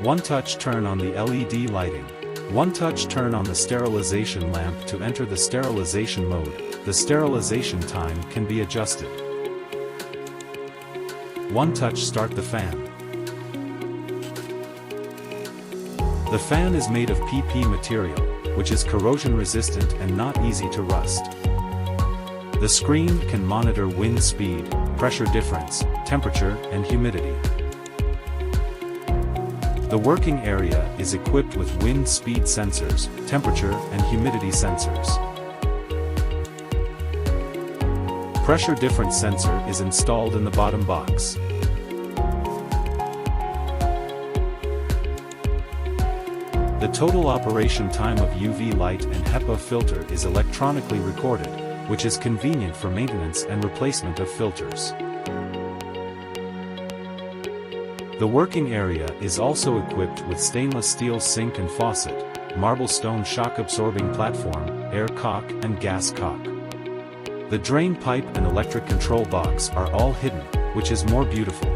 One-touch turn on the LED lighting. One-touch turn on the sterilization lamp to enter the sterilization mode. The sterilization time can be adjusted. One-touch start the fan. The fan is made of PP material, which is corrosion resistant and not easy to rust. The screen can monitor wind speed, pressure difference, temperature, and humidity. The working area is equipped with wind speed sensors, temperature and humidity sensors. Pressure difference sensor is installed in the bottom box. The total operation time of UV light and HEPA filter is electronically recorded, which is convenient for maintenance and replacement of filters. The working area is also equipped with stainless steel sink and faucet, marble stone shock-absorbing platform, air cock and gas cock. The drain pipe and electric control box are all hidden, which is more beautiful.